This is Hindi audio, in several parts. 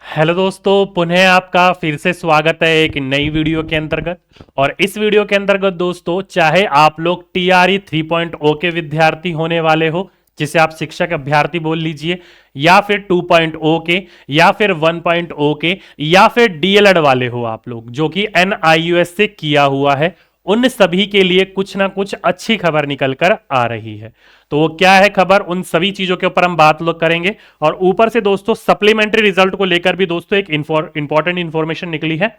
हेलो दोस्तों, पुनः आपका फिर से स्वागत है एक नई वीडियो के अंतर्गत। और इस वीडियो के अंतर्गत दोस्तों, चाहे आप लोग टीआरई 3.0 के विद्यार्थी होने वाले हो, जिसे आप शिक्षक अभ्यर्थी बोल लीजिए, या फिर 2.0 के, या फिर 1.0 के, या फिर डीएलएड वाले हो आप लोग जो कि एनआईयूएस से किया हुआ है, उन सभी के लिए कुछ ना कुछ अच्छी खबर निकल कर आ रही है। तो वो क्या है खबर, उन सभी चीजों के ऊपर हम बात लोग करेंगे। और ऊपर से दोस्तों सप्लीमेंट्री रिजल्ट को लेकर भी दोस्तों एक इंपॉर्टेंट इंफॉर्मेशन निकली है,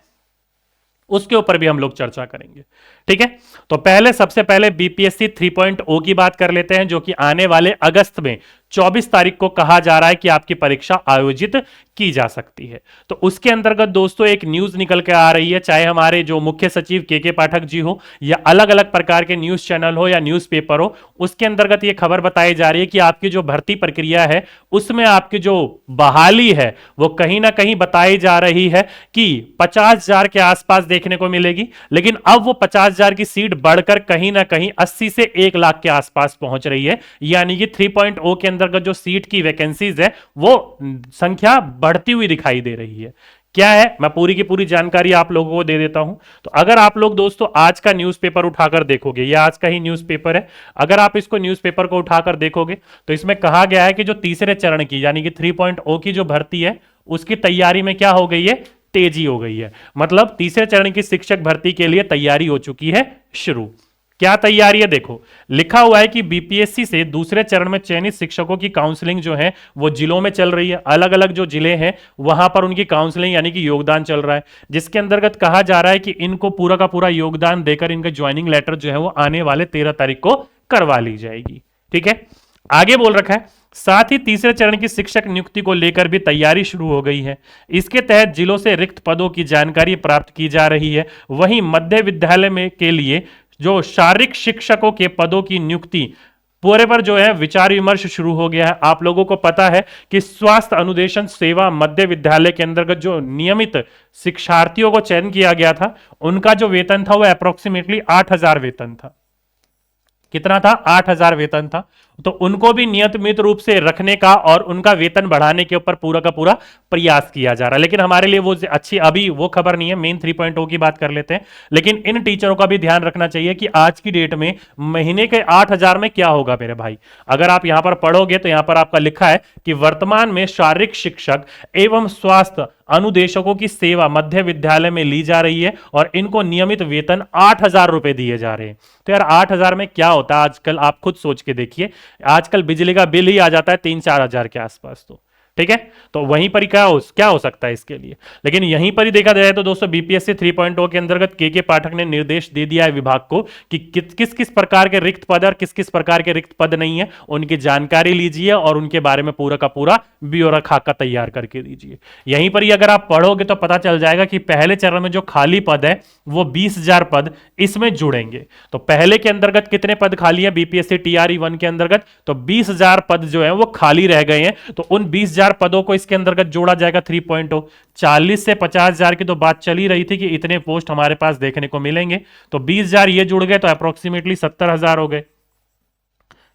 उसके ऊपर भी हम लोग चर्चा करेंगे। ठीक है, तो सबसे पहले बीपीएससी 3.0 की बात कर लेते हैं, जो कि आने वाले अगस्त में 24 तारीख को कहा जा रहा है कि आपकी परीक्षा आयोजित की जा सकती है। तो उसके अंतर्गत दोस्तों एक न्यूज निकल के आ रही है, चाहे हमारे जो मुख्य सचिव के पाठक जी हो, या अलग अलग प्रकार के न्यूज चैनल हो या न्यूज़पेपर हो, उसके अंतर्गत यह खबर बताई जा रही है कि आपकी जो भर्ती प्रक्रिया है उसमें आपकी जो बहाली है वो कहीं ना कहीं बताई जा रही है कि 50,000 के आसपास देखने को मिलेगी, लेकिन अब वो 50,000 की सीट बढ़कर कहीं ना कहीं 80 से 1 लाख के आसपास पहुंच रही है। यानी कि 3.0 के अंतर्गत जो सीट की वैकेंसीज है वो संख्या बढ़ती हुई दिखाई दे रही है। क्या है, मैं पूरी की पूरी जानकारी आप लोगों को दे देता हूं। तो अगर आप लोग दोस्तों आज का न्यूज़पेपर उठाकर देखोगे, ये आज का ही न्यूज़पेपर है, अगर आप इसको न्यूज़पेपर को उठाकर देखोगे तो इसमें कहा गया है कि जो तीसरे चरण की यानी कि 3.0 की जो भर्ती है उसकी तैयारी में क्या हो गई है, तेजी हो गई है। मतलब तीसरे चरण की शिक्षक भर्ती के लिए तैयारी हो चुकी है शुरू। क्या तैयारी है देखो, लिखा हुआ है कि बीपीएससी से दूसरे चरण में चयनित शिक्षकों की काउंसलिंग जो है वो जिलों में चल रही है। अलग अलग जो जिले हैं वहां पर उनकी काउंसलिंग यानी कि योगदान चल रहा है, जिसके अंतर्गत कहा जा रहा है कि इनको पूरा का पूरा योगदान देकर इनका ज्वाइनिंग लेटर जो है वो आने वाले 13 तारीख को करवा ली जाएगी। ठीक है, आगे बोल रखा है साथ ही तीसरे चरण की शिक्षक नियुक्ति को लेकर भी तैयारी शुरू हो गई है। इसके तहत जिलों से रिक्त पदों की जानकारी प्राप्त की जा रही है। वहीं मध्य विद्यालय में के लिए जो शारीरिक शिक्षकों के पदों की नियुक्ति पूरे पर जो है विचार विमर्श शुरू हो गया है। आप लोगों को पता है कि स्वास्थ्य अनुदेशन सेवा मध्य विद्यालय के अंतर्गत जो नियमित शिक्षार्थियों को चयन किया गया था, उनका जो वेतन था वो अप्रोक्सीमेटली 8,000 वेतन था। कितना था, 8,000 वेतन था। तो उनको भी नियमित रूप से रखने का और उनका वेतन बढ़ाने के ऊपर पूरा का पूरा प्रयास किया जा रहा है। लेकिन हमारे लिए वो अच्छी अभी वो खबर नहीं है, मेन 3.0 की बात कर लेते हैं। लेकिन इन टीचरों का भी ध्यान रखना चाहिए कि आज की डेट में महीने के 8,000 में क्या होगा मेरे भाई। अगर आप यहां पर पढ़ोगे तो यहां पर आपका लिखा है कि वर्तमान में शारीरिक शिक्षक एवं स्वास्थ्य अनुदेशकों की सेवा मध्य विद्यालय में ली जा रही है और इनको नियमित वेतन 8,000 रुपए दिए जा रहे हैं। तो यार 8,000 में क्या होता है आजकल, आप खुद सोच के देखिए। आजकल बिजली का बिल ही आ जाता है 3-4 हजार के आसपास। तो ठीक है, तो वहीं पर क्या हो सकता है इसके लिए। लेकिन यहीं पर ही देखा जाए तो दोस्तों बीपीएससी 3.0 के अंतर्गत के पाठक ने निर्देश दे दिया है विभाग को कि किस किस प्रकार के रिक्त पद और किस किस प्रकार के रिक्त पद नहीं है, उनकी जानकारी लीजिए और उनके बारे में पूरा का पूरा ब्यौरा खाका तैयार करके दीजिए। यहीं पर ही अगर आप पढ़ोगे तो पता चल जाएगा कि पहले चरण में जो खाली पद है वो 20,000 पद इसमें जुड़ेंगे। तो पहले के अंतर्गत कितने पद खाली है बीपीएससी टीआरई 1 के अंतर्गत, तो 20,000 पद जो है वो खाली रह गए हैं। तो उन 20,000 पदों को इसके अंतर्गत जोड़ा जाएगा 3.0। 40 से 50,000 की तो बात चली रही थी कि इतने पोस्ट हमारे पास देखने को मिलेंगे, तो 20,000 ये जुड़ गए तो अप्रोक्सीमेटली 70,000 हो गए।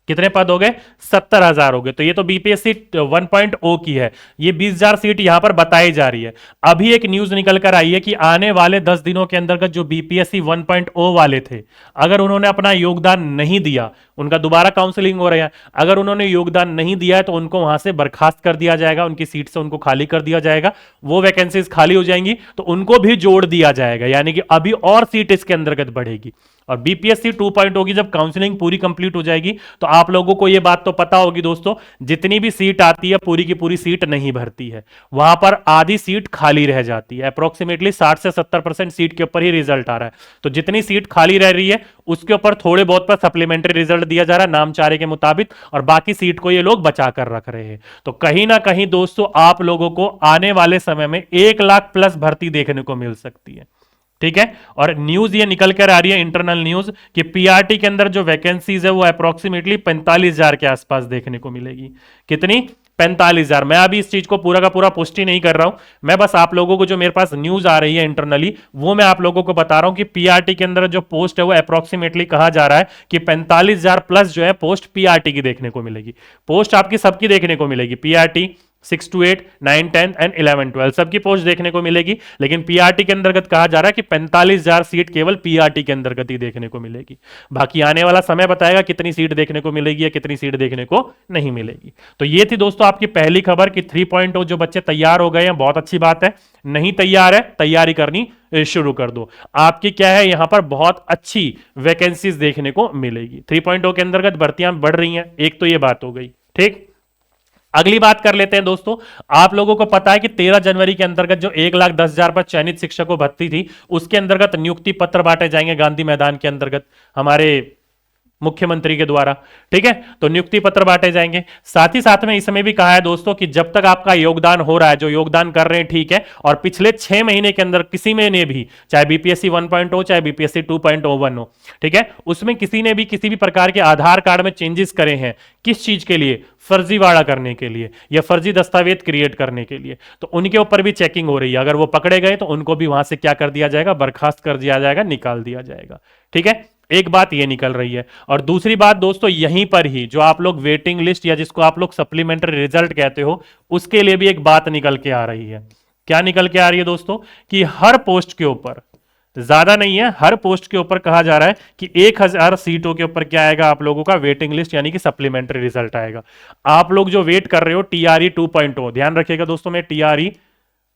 कितने पद हो गए, 70,000 हो गए। तो ये तो बीपीएससी 1.0 की है, ये 20,000 सीट यहां पर बताई जा रही है। अभी एक न्यूज निकल कर आई है कि आने वाले 10 दिनों के अंतर्गत जो बीपीएससी 1.0 वाले थे, अगर उन्होंने अपना योगदान नहीं दिया, उनका दोबारा काउंसलिंग हो रहा है, अगर उन्होंने योगदान नहीं दिया है तो उनको वहां से बर्खास्त कर दिया जाएगा, उनकी सीट से उनको खाली कर दिया जाएगा। वो वैकेंसीज खाली हो जाएंगी तो उनको भी जोड़ दिया जाएगा, यानी कि अभी और सीट इसके अंतर्गत बढ़ेगी। और बीपीएससी 2.0 की जब काउंसलिंग पूरी कंप्लीट हो जाएगी तो आप लोगों को यह बात तो पता होगी दोस्तों, जितनी भी सीट आती है पूरी की पूरी सीट नहीं भरती है, वहां पर आधी सीट खाली रह जाती है। अप्रोक्सीमेटली 60 से 70% सीट के ऊपर ही रिजल्ट आ रहा है। तो जितनी सीट खाली रह रही है उसके ऊपर थोड़े बहुत पर सप्लीमेंट्री रिजल्ट दिया जा रहा है नामचारे के मुताबिक, और बाकी सीट को ये लोग बचा कर रख रहे हैं। तो कहीं ना कहीं दोस्तों आप लोगों को आने वाले समय में 1 लाख प्लस भर्ती देखने को मिल सकती है। ठीक है, और न्यूज ये निकल कर आ रही है इंटरनल न्यूज कि पीआरटी के अंदर जो वैकेंसीज है वो अप्रोक्सीमेटली 45,000 के आसपास देखने को मिलेगी। कितनी, 45,000। मैं अभी इस चीज को पूरा का पूरा पुष्टि नहीं कर रहा हूं, मैं बस आप लोगों को जो मेरे पास न्यूज आ रही है इंटरनली वो मैं आप लोगों को बता रहा हूं कि पीआरटी के अंदर जो पोस्ट है वो अप्रोक्सीमेटली कहा जा रहा है कि 45,000 प्लस जो है पोस्ट पीआरटी की देखने को मिलेगी। पोस्ट आपकी सबकी देखने को मिलेगी, पीआरटी, 6 to 8, 9, 10 एंड 11, 12 सबकी पोस्ट देखने को मिलेगी। लेकिन पीआरटी के अंतर्गत कहा जा रहा है कि 45,000 सीट केवल पीआरटी के अंतर्गत ही देखने को मिलेगी। बाकी आने वाला समय बताएगा कितनी सीट देखने को मिलेगी या कितनी सीट देखने को नहीं मिलेगी। तो ये थी दोस्तों आपकी पहली खबर कि 3.0 जो बच्चे तैयार हो गए हैं, बहुत अच्छी बात है। नहीं तैयार है, तैयारी करनी शुरू कर दो। आपकी क्या है, यहां पर बहुत अच्छी वैकेंसीज देखने को मिलेगी। 3.0 के अंतर्गत भर्तियां बढ़ रही हैं, एक तो ये बात हो गई। ठीक, अगली बात कर लेते हैं दोस्तों। आप लोगों को पता है कि 13 जनवरी के अंतर्गत जो 1,10,000 पर चयनित शिक्षकों भर्ती थी, उसके अंतर्गत नियुक्ति पत्र बांटे जाएंगे गांधी मैदान के अंतर्गत हमारे मुख्यमंत्री के द्वारा। ठीक है, तो नियुक्ति पत्र बांटे जाएंगे। साथ ही साथ में इसमें भी कहा है दोस्तों कि जब तक आपका योगदान हो रहा है, जो योगदान कर रहे हैं ठीक है, और पिछले 6 महीने के अंदर किसी में ने भी, चाहे बीपीएससी 1.0 चाहे बीपीएससी 2.01 हो, ठीक है, उसमें किसी ने भी किसी भी प्रकार के आधार कार्ड में चेंजेस करे हैं, किस चीज के लिए, फर्जीवाड़ा करने के लिए या फर्जी दस्तावेज क्रिएट करने के लिए, तो उनके ऊपर भी चेकिंग हो रही है। अगर वो पकड़े गए तो उनको भी वहां से क्या कर दिया जाएगा, बर्खास्त कर दिया जाएगा, निकाल दिया जाएगा। ठीक है, एक बात ये निकल रही है। और दूसरी बात दोस्तों, यहीं पर ही जो आप लोग वेटिंग लिस्ट या जिसको आप लोग सप्लीमेंट्री रिजल्ट कहते हो, उसके लिए भी एक बात निकल के आ रही है। क्या निकल के आ रही है दोस्तों, कि हर पोस्ट के ऊपर, ज्यादा नहीं है, हर पोस्ट के ऊपर कहा जा रहा है कि 1,000 सीटों के ऊपर क्या आएगा, आप लोगों का वेटिंग लिस्ट यानी कि सप्लीमेंट्री रिजल्ट आएगा। आप लोग जो वेट कर रहे हो टीआरई 2.0, ध्यान रखिएगा दोस्तों, मैं टीआरई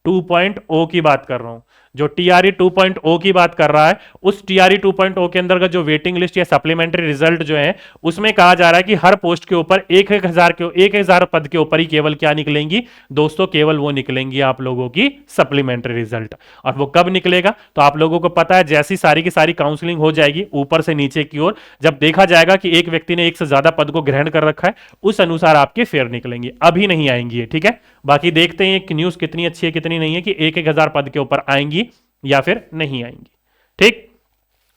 2.0 की बात कर रहा हूं। जो टीआरई 2.0 की बात कर रहा है, उस टीआरई 2.0 के अंतर्गत जो वेटिंग लिस्ट या सप्लीमेंट्री रिजल्ट जो है, उसमें कहा जा रहा है कि हर पोस्ट के ऊपर 1,000 पद के ऊपर ही केवल क्या निकलेंगी दोस्तों, केवल वो निकलेंगी आप लोगों की सप्लीमेंट्री रिजल्ट। और वो कब निकलेगा, तो आप लोगों को पता है, जैसी सारी की सारी काउंसलिंग हो जाएगी ऊपर से नीचे की ओर, जब देखा जाएगा कि एक व्यक्ति ने एक से ज्यादा पद को ग्रहण कर रखा है, उस अनुसार आपके फेयर निकलेंगे। अभी नहीं आएंगी, ठीक है। बाकी देखते हैं कि न्यूज कितनी अच्छी है कितनी नहीं है, कि 1,000 पद के ऊपर आएंगी या फिर नहीं आएंगी। ठीक,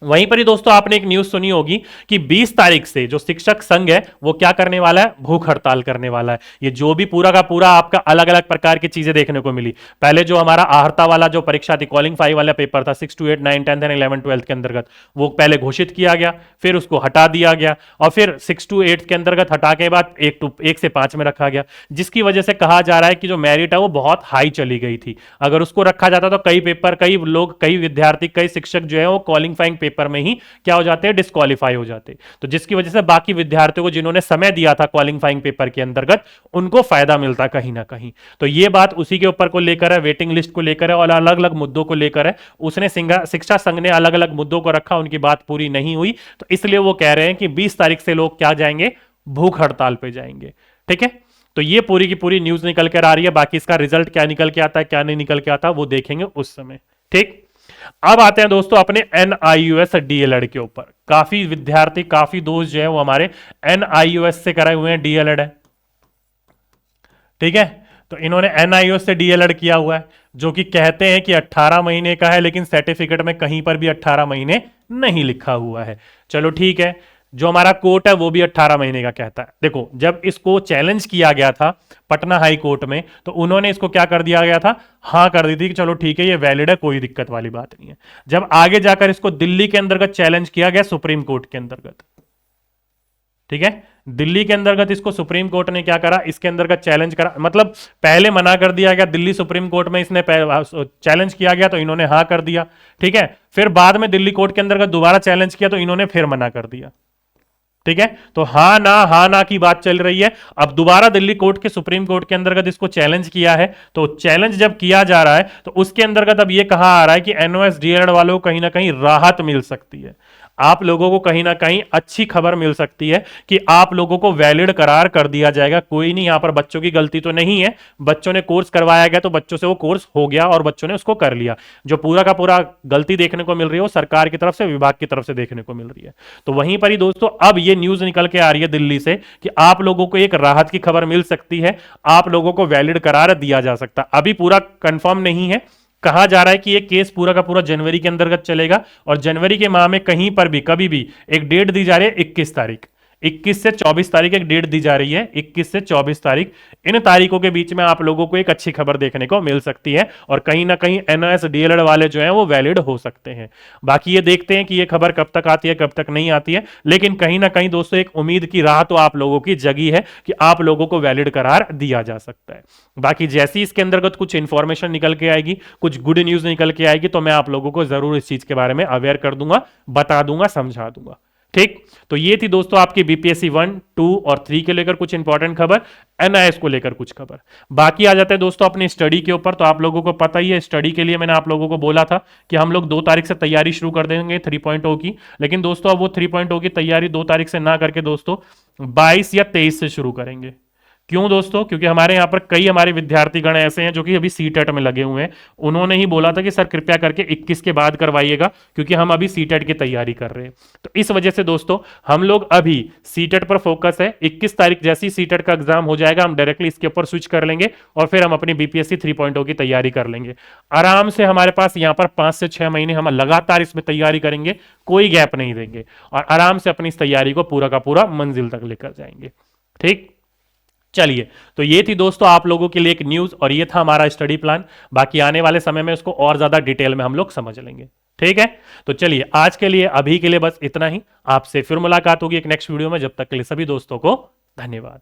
वहीं पर ही दोस्तों आपने एक न्यूज सुनी होगी कि 20 तारीख से जो शिक्षक संघ है वो क्या करने वाला है, भूख हड़ताल करने वाला है। ये जो भी पूरा का पूरा आपका अलग अलग प्रकार की चीजें देखने को मिली। पहले जो हमारा आहर्ता वाला जो परीक्षा थी, क्वालिफाई वाला पेपर था 6 to 8, 9, 10 एंड 11, 12 के अंतर्गत, वो पहले घोषित किया गया, फिर उसको हटा दिया गया, और फिर 6 to 8 के अंतर्गत हटा के बाद 1 से 5 में रखा गया, जिसकी वजह से कहा जा रहा है कि जो मेरिट है वो बहुत हाई चली गई थी। अगर उसको रखा जाता तो कई पेपर, कई लोग, कई विद्यार्थी, कई शिक्षक जो है वो क्वालिफाइंग पेपर में ही क्या हो जाते हैं, डिस्क्वालीफाई हो जाते। तो जिसकी वजह से बाकी विद्यार्थियों को जिन्होंने समय दिया था क्वालिफाइंग पेपर के अंतर्गत, उनको फायदा मिलता कहीं ना कहीं। तो ये बात उसी के ऊपर को लेकर है, वेटिंग लिस्ट को लेकर है और अलग अलग मुद्दों को लेकर है। उसने शिक्षा संघ ने अलग अलग मुद्दों को रखा, उनकी बात पूरी नहीं हुई, तो इसलिए वो कह रहे हैं कि 20 तारीख से लोग क्या जाएंगे, भूख हड़ताल पे जाएंगे। ठीक है, तो ये पूरी की पूरी न्यूज निकल कर आ रही है। बाकी इसका रिजल्ट क्या निकल के आता है, क्या नहीं निकल के आता, वो देखेंगे उस समय। ठीक, अब आते हैं दोस्तों अपने NIUS DLED के ऊपर। काफी विद्यार्थी, काफी दोस्त जो है वो हमारे NIUS से कराए हुए हैं, DLED है। ठीक है, तो इन्होंने NIUS से DLED किया हुआ है, जो कि कहते हैं कि 18 महीने का है, लेकिन सर्टिफिकेट में कहीं पर भी 18 महीने नहीं लिखा हुआ है। चलो ठीक है, जो हमारा कोर्ट है वो भी 18 महीने का कहता है। देखो, जब इसको चैलेंज किया गया था पटना हाई कोर्ट में, तो उन्होंने इसको क्या कर दिया गया था, हाँ कर दी थी कि चलो ठीक है ये वैलिड है, कोई दिक्कत वाली बात नहीं है। जब आगे जाकर इसको दिल्ली के अंतर्गत चैलेंज किया गया सुप्रीम कोर्ट के अंतर्गत, ठीक है, दिल्ली के अंतर्गत इसको सुप्रीम कोर्ट ने क्या करा, इसके अंतर्गत चैलेंज करा, मतलब पहले मना कर दिया गया, दिल्ली सुप्रीम कोर्ट में इसने चैलेंज किया गया तो इन्होंने हाँ कर दिया। ठीक है, फिर बाद में दिल्ली कोर्ट के अंतर्गत दोबारा चैलेंज किया तो इन्होंने फिर मना कर दिया। ठीक है, तो हाँ ना की बात चल रही है। अब दोबारा दिल्ली कोर्ट के, सुप्रीम कोर्ट के अंतर्गत इसको चैलेंज किया है, तो चैलेंज जब किया जा रहा है तो उसके अंतर्गत अब ये कहा आ रहा है कि NOS DLED वालों को कहीं ना कहीं राहत मिल सकती है, आप लोगों को कहीं ना कहीं अच्छी खबर मिल सकती है कि आप लोगों को वैलिड करार कर दिया जाएगा। कोई नहीं, यहां पर बच्चों की गलती तो नहीं है, बच्चों ने कोर्स करवाया गया तो बच्चों से वो कोर्स हो गया और बच्चों ने उसको कर लिया। जो पूरा का पूरा गलती देखने को मिल रही है वो सरकार की तरफ से, विभाग की तरफ से देखने को मिल रही है। तो वहीं पर ही दोस्तों अब ये न्यूज निकल के आ रही है दिल्ली से कि आप लोगों को एक राहत की खबर मिल सकती है, आप लोगों को वैलिड करार दिया जा सकता है। अभी पूरा कंफर्म नहीं है, कहा जा रहा है कि ये केस पूरा का पूरा जनवरी के अंतर्गत चलेगा और जनवरी के माह में कहीं पर भी कभी भी एक डेट दी जा रही है 21 तारीख। 21 से 24 तारीख एक डेट दी जा रही है, 21 से 24 तारीख। इन तारीखों के बीच में आप लोगों को एक अच्छी खबर देखने को मिल सकती है और कहीं ना कहीं एनओएस डीएलएड वाले जो हैं वो वैलिड हो सकते हैं। बाकी ये देखते हैं कि ये खबर कब तक आती है कब तक नहीं आती है, लेकिन कहीं ना कहीं दोस्तों एक उम्मीद की राह तो आप लोगों की जगी है कि आप लोगों को वैलिड करार दिया जा सकता है। बाकी जैसी इसके अंतर्गत कुछ इंफॉर्मेशन निकल के आएगी, कुछ गुड न्यूज निकल के आएगी, तो मैं आप लोगों को जरूर इस चीज के बारे में अवेयर कर दूंगा, बता दूंगा, समझा दूंगा। ठीक, तो ये थी दोस्तों आपकी बीपीएससी 1, 2 और 3 के लेकर कुछ इंपॉर्टेंट खबर, एनआईएस को लेकर कुछ खबर। बाकी आ जाते हैं दोस्तों अपनी स्टडी के ऊपर। तो आप लोगों को पता ही है, स्टडी के लिए मैंने आप लोगों को बोला था कि हम लोग 2 तारीख से तैयारी शुरू कर देंगे 3.0 की, लेकिन दोस्तों अब वो 3.0 की तैयारी 2 तारीख से ना करके दोस्तों 22 या 23 से शुरू करेंगे। क्यों दोस्तों? क्योंकि हमारे यहाँ पर कई हमारे विद्यार्थीगण ऐसे हैं जो कि अभी सीटेट में लगे हुए हैं। उन्होंने ही बोला था कि सर कृपया करके 21 के बाद करवाइएगा, क्योंकि हम अभी सीटेट की तैयारी कर रहे हैं। तो इस वजह से दोस्तों हम लोग अभी सीटेट पर फोकस है। 21 तारीख जैसी सीटेट का एग्जाम हो जाएगा, हम डायरेक्टली इसके ऊपर स्विच कर लेंगे और फिर हम अपनी बीपीएससी 3.0 की तैयारी कर लेंगे। आराम से हमारे पास यहाँ पर 5 से 6 महीने हम लगातार इसमें तैयारी करेंगे, कोई गैप नहीं देंगे और आराम से अपनी इस तैयारी को पूरा का पूरा मंजिल तक लेकर जाएंगे। ठीक, चलिए, तो ये थी दोस्तों आप लोगों के लिए एक न्यूज और ये था हमारा स्टडी प्लान। बाकी आने वाले समय में इसको और ज्यादा डिटेल में हम लोग समझ लेंगे। ठीक है, तो चलिए आज के लिए अभी के लिए बस इतना ही। आपसे फिर मुलाकात होगी एक नेक्स्ट वीडियो में। जब तक के लिए सभी दोस्तों को धन्यवाद।